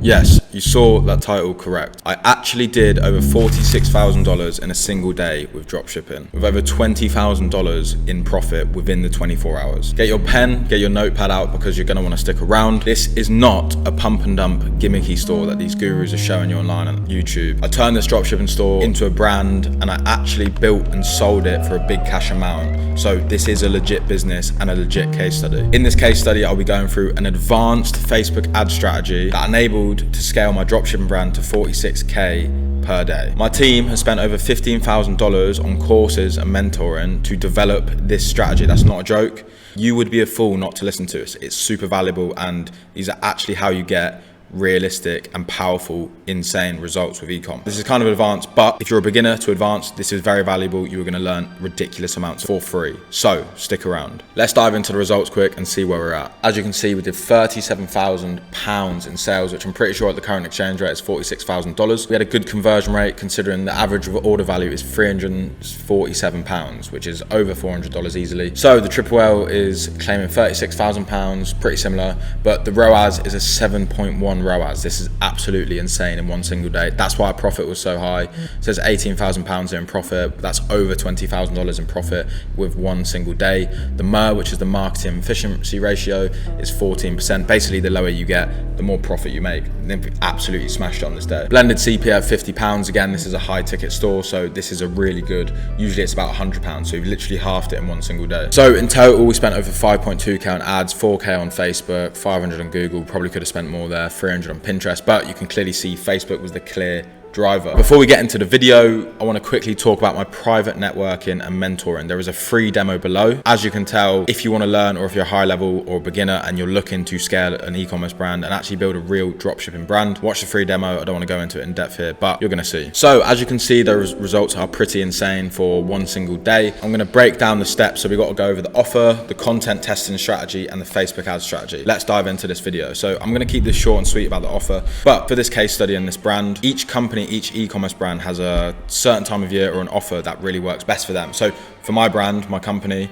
Yes, you saw that title correct. I actually did over $46,000 in a single day with dropshipping, with over $20,000 in profit within the 24 hours. Get your pen, get your notepad out because you're gonna wanna stick around. This is not a pump and dump gimmicky store that these gurus are showing you online on YouTube. I turned this dropshipping store into a brand and I actually built and sold it for a big cash amount. So this is a legit business and a legit case study. In this case study, I'll be going through an advanced Facebook ad strategy that enabled to scale my dropshipping brand to 46K per day. My team has spent over $15,000 on courses and mentoring to develop this strategy. That's not a joke. You would be a fool not to listen to us. It's super valuable and these are actually how you get realistic and powerful, insane results with ecom. This is kind of advanced, but if you're a beginner to advanced, this is very valuable. You're going to learn ridiculous amounts for free. So stick around. Let's dive into the results quick and see where we're at. As you can see, we did £37,000 in sales, which I'm pretty sure at the current exchange rate is $46,000. We had a good conversion rate considering the average order value is £347, which is over $400 easily. So the Triple L is claiming £36,000, pretty similar, but the ROAS is a 7.1 ROAS. This is absolutely insane in one single day. That's why our profit was so high. It says £18,000 in profit. That's over $20,000 in profit with one single day. The MER, which is the marketing efficiency ratio, is 14%. Basically, the lower you get, the more profit you make. And then we absolutely smashed it on this day. Blended CPA of £50. Again, this is a high ticket store, so this is a really good, usually it's about £100. So we've literally halved it in one single day. So in total, we spent over 5.2K on ads, 4K on Facebook, 500 on Google, probably could have spent more there, 300 on Pinterest, but you can clearly see Facebook was the clear driver. Before we get into the video, I want to quickly talk about my private networking and mentoring. There is a free demo below. As you can tell, if you want to learn or if you're high level or a beginner and you're looking to scale an e-commerce brand and actually build a real dropshipping brand, watch the free demo. I don't want to go into it in depth here, but you're going to see. So as you can see, the results are pretty insane for one single day. I'm going to break down the steps. So we've got to go over the offer, the content testing strategy, and the Facebook ad strategy. Let's dive into this video. So I'm going to keep this short and sweet about the offer, but for this case study and this brand, each company, each e-commerce brand has a certain time of year or an offer that really works best for them. So for my brand, my company,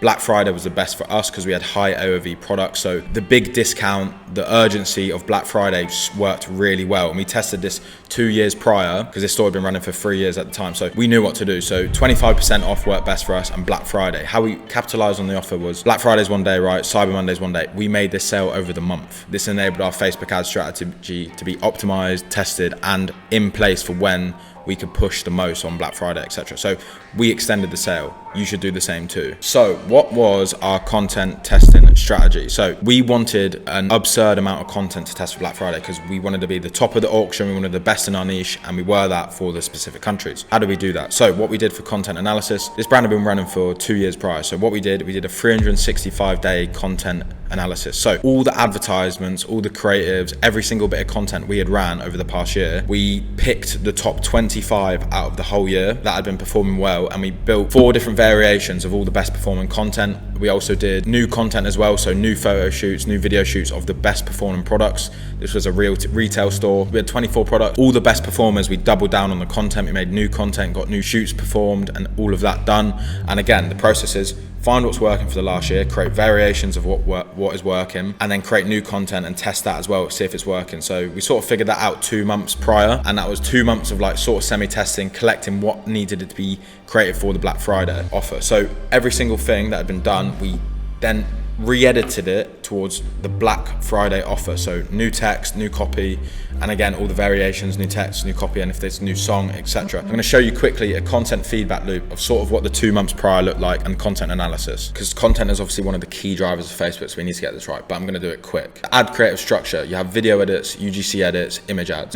Black Friday was the best for us because we had high AOV products. So the big discount, the urgency of Black Friday worked really well. And we tested this 2 years prior because this store had been running for 3 years at the time. So we knew what to do. So 25% off worked best for us and Black Friday. How we capitalized on the offer was Black Friday's one day, right? Cyber Monday's one day. We made this sale over the month. This enabled our Facebook ad strategy to be optimized, tested, and in place for when we could push the most on Black Friday, etc. So we extended the sale. You should do the same too. So what was our content testing strategy? So we wanted an absurd amount of content to test for Black Friday because we wanted to be the top of the auction. We wanted the best in our niche and we were that for the specific countries. How do we do that? So what we did for content analysis, this brand had been running for 2 years prior. So what we did a 365-day content analysis. So all the advertisements, all the creatives, every single bit of content we had ran over the past year, we picked the top 25 out of the whole year that had been performing well, and we built 4 different variations of all the best performing content. We also did new content as well, so new photo shoots, new video shoots of the best performing products. This was a real retail store. We had 24 products, all the best performers. We doubled down on the content. We made new content, got new shoots performed, and all of that done. And again, the process is find what's working for the last year, create variations of what is working, and then create new content and test that as well, see if it's working. So we sort of figured that out 2 months prior, and that was 2 months of like sort of semi-testing, collecting what needed to be created for the Black Friday offer. So every single thing that had been done, we then re-edited it towards the Black Friday offer. So new text, new copy, and again, all the variations, new text, new copy, and if there's a new song, etc. I'm going to show you quickly a content feedback loop of sort of what the 2 months prior looked like and content analysis, because content is obviously one of the key drivers of Facebook, so we need to get this right, but I'm going to do it quick. Ad creative structure, you have video edits, UGC edits, image ads.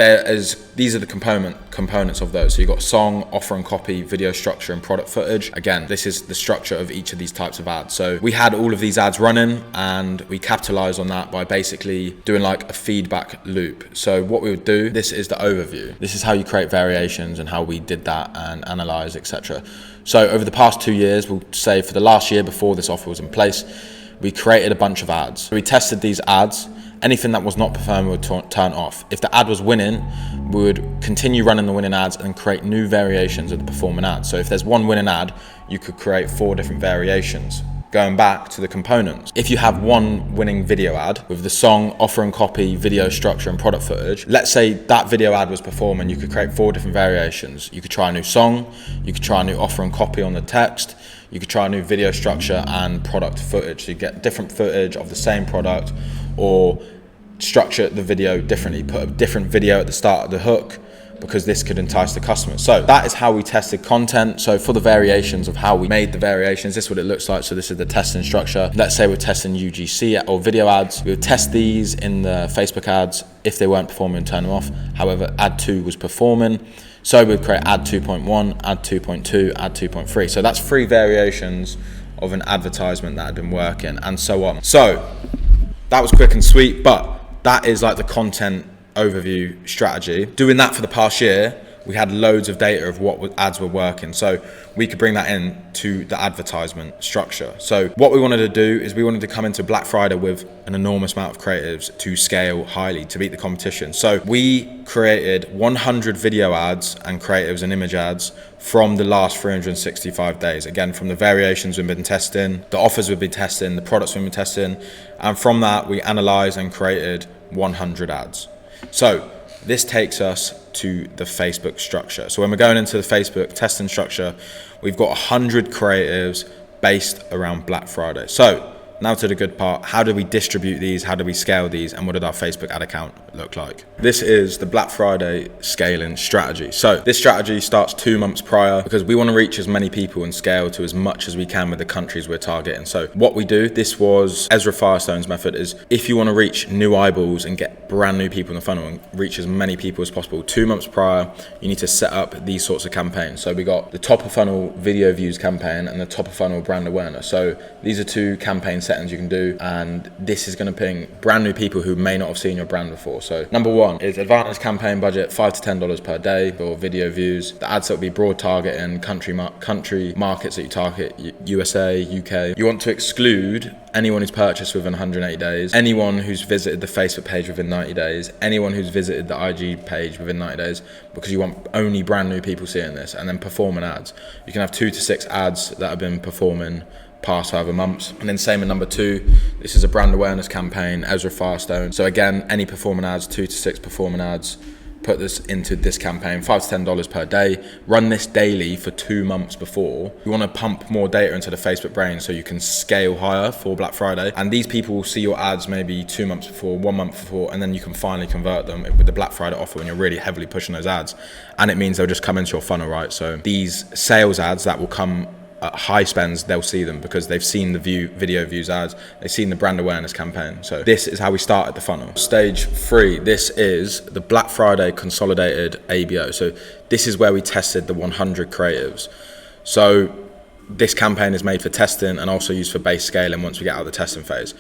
These are the components of those. So you've got song, offer and copy, video structure, and product footage. Again, this is the structure of each of these types of ads. So we had all of these ads running and we capitalized on that by basically doing like a feedback loop. So what we would do, this is the overview. This is how you create variations and how we did that and analyze, etc. So over the past 2 years, we'll say for the last year before this offer was in place, we created a bunch of ads. So we tested these ads. Anything that was not performing would turn off. If the ad was winning, we would continue running the winning ads and create new variations of the performing ads. So if there's one winning ad, you could create 4 different variations. going back to the components. If you have one winning video ad with the song, offer and copy, video structure and product footage, let's say that video ad was performing, you could create 4 different variations. You could try a new song, you could try a new offer and copy on the text, you could try a new video structure and product footage. So you get different footage of the same product, or structure the video differently, put a different video at the start of the hook, because this could entice the customers. So that is how we tested content. So for the variations of how we made the variations, this is what it looks like. So this is the testing structure. Let's say we're testing UGC or video ads. We would test these in the Facebook ads. If they weren't performing, turn them off. However, ad 2 was performing. So we'd create ad 2.1, ad 2.2, ad 2.3. So that's 3 variations of an advertisement that had been working, and so on. So that was quick and sweet, but that is like the content overview strategy. Doing that for the past year, we had loads of data of what ads were working, so we could bring that in to the advertisement structure. So what we wanted to do is we wanted to come into Black Friday with an enormous amount of creatives to scale highly to beat the competition. So we created 100 video ads and creatives and image ads from the last 365 days. Again, from the variations we've been testing, the offers we've been testing, the products we've been testing, and from that we analyzed and created 100 ads. So this takes us to the Facebook structure. So when we're going into the Facebook testing structure, we've got 100 creatives based around Black Friday. So now to the good part. How do we distribute these? How do we scale these? And what did our Facebook ad account look like? This is the Black Friday scaling strategy. So this strategy starts 2 months prior, because we want to reach as many people and scale to as much as we can with the countries we're targeting. So what we do, this was Ezra Firestone's method, is if you want to reach new eyeballs and get brand new people in the funnel and reach as many people as possible, 2 months prior, you need to set up these sorts of campaigns. So we got the top of funnel video views campaign and the top of funnel brand awareness. So these are 2 campaign settings you can do, and this is going to ping brand new people who may not have seen your brand before. So number 1 is advanced campaign budget, $5 to $10 per day for video views. The ads that will be broad targeting country markets that you target, USA, UK. You want to exclude anyone who's purchased within 180 days, anyone who's visited the Facebook page within 90 days, anyone who's visited the IG page within 90 days, because you want only brand new people seeing this, and then performing ads. You can have 2 to 6 ads that have been performing past however months. And then same in number 2, this is a brand awareness campaign, Ezra Firestone. So again, any performing ads, 2 to 6 performing ads, put this into this campaign, $5 to $10 per day. Run this daily for 2 months before. You want to pump more data into the Facebook brain so you can scale higher for Black Friday. And these people will see your ads maybe 2 months before, 1 month before, and then you can finally convert them with the Black Friday offer when you're really heavily pushing those ads. And it means they'll just come into your funnel, right? So these sales ads that will come at high spends, they'll see them because they've seen the video views ads, they've seen the brand awareness campaign. So this is how we started the funnel. Stage 3, this is the Black Friday consolidated ABO. So this is where we tested the 100 creatives. So this campaign is made for testing and also used for base scaling once we get out of the testing phase.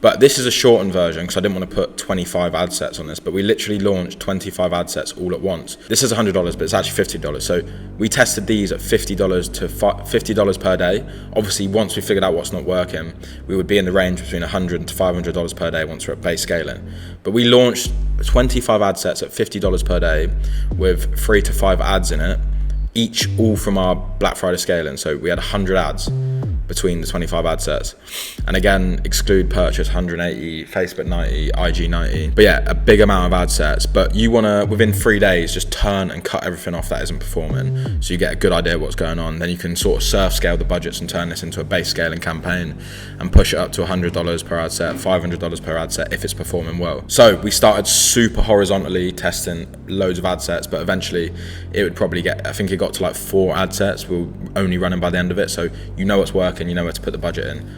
But this is a shortened version because I didn't want to put 25 ad sets on this, but we literally launched 25 ad sets all at once. This is $100, but it's actually $50. So we tested these at $50 to $50 per day. Obviously, once we figured out what's not working, we would be in the range between $100 to $500 per day once we're at base scaling. But we launched 25 ad sets at $50 per day with 3 to 5 ads in it, each all from our Black Friday scaling. So we had 100 ads between the 25 ad sets, and again, exclude purchase 180, Facebook 90, IG 90, but yeah, a big amount of ad sets. But you want to, within 3 days, just turn and cut everything off that isn't performing, so you get a good idea of what's going on. Then you can sort of surf scale the budgets and turn this into a base scaling campaign and push it up to $100 per ad set, $500 per ad set if it's performing well. So we started super horizontally testing loads of ad sets, but eventually it would probably get, I think it got to like 4 ad sets we were only running by the end of it. So you know what's working, you know where to put the budget in,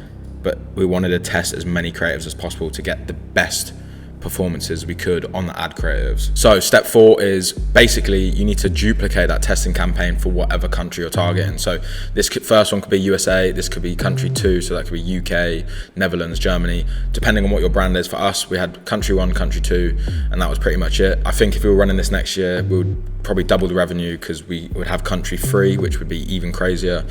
but we wanted to test as many creatives as possible to get the best performances we could on the ad creatives. So step 4 is basically you need to duplicate that testing campaign for whatever country you're targeting. So this first one could be USA, this could be country 2, so that could be UK, Netherlands, Germany, depending on what your brand is. For us, we had country 1, country 2, and that was pretty much it. I think if we were running this next year, we would probably double the revenue because we would have country 3, which would be even crazier.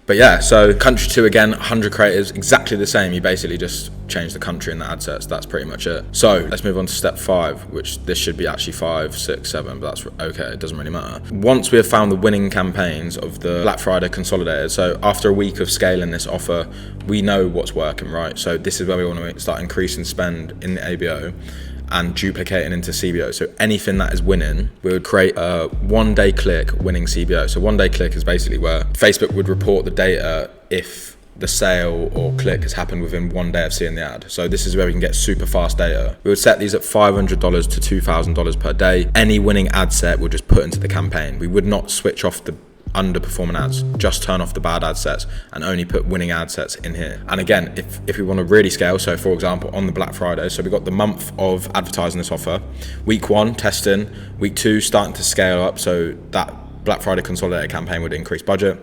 But But yeah, so country 2 again, 100 creators, exactly the same. You basically just change the country and the ad sets. That's pretty much it. So let's move on to step 5, which this should be actually 5, 6, 7, but that's okay, it doesn't really matter. Once we have found the winning campaigns of the Black Friday consolidated, so after a week of scaling this offer, we know what's working, right? So this is where we want to start increasing spend in the ABO and duplicating into CBO. So anything that is winning, we would create a 1-day click winning CBO. So 1-day click is basically where Facebook would report the data if the sale or click has happened within 1 day of seeing the ad. So this is where we can get super fast data. We would set these at $500 to $2,000 per day. Any winning ad set we'll just put into the campaign. We would not switch off the underperforming ads, just turn off the bad ad sets and only put winning ad sets in here. And again, if we want to really scale, so for example on the Black Friday, so we got the month of advertising this offer, week 1 testing, week 2 starting to scale up, so that Black Friday consolidated campaign would increase budget.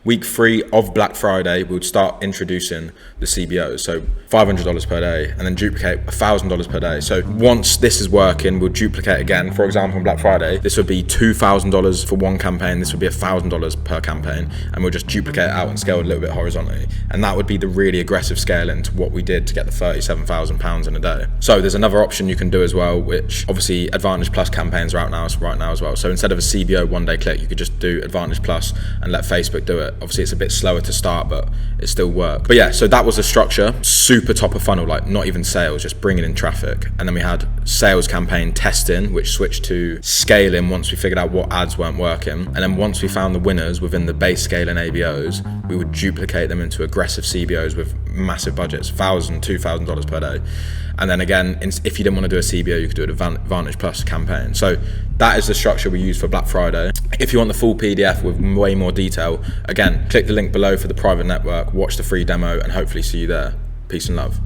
Week 3 of Black Friday, we would start introducing the CBOs, so $500 per day, and then duplicate $1,000 per day. So once this is working, we'll duplicate again. For example, on Black Friday, this would be $2,000 for one campaign, this would be $1,000 per campaign, and we'll just duplicate it out and scale a little bit horizontally. And that would be the really aggressive scaling to what we did to get the £37,000 in a day. So there's another option you can do as well, which obviously Advantage Plus campaigns are out now right now as well. So instead of a CBO 1-day click, you could just do Advantage Plus and let Facebook do it. Obviously it's a bit slower to start, but it still works. But yeah, so that was the structure. Super top of funnel, like not even sales, just bringing in traffic. And then we had sales campaign testing, which switched to scaling once we figured out what ads weren't working. And then once we found the winners within the base scaling ABOs, we would duplicate them into aggressive CBOs with massive budgets, $1,000, $2,000 per day. And then again, if you didn't want to do a CBO, you could do an Advantage Plus campaign. So that is the structure we use for Black Friday. If you want the full PDF with way more detail, again, click the link below for the private network, watch the free demo, and hopefully see you there. Peace and love.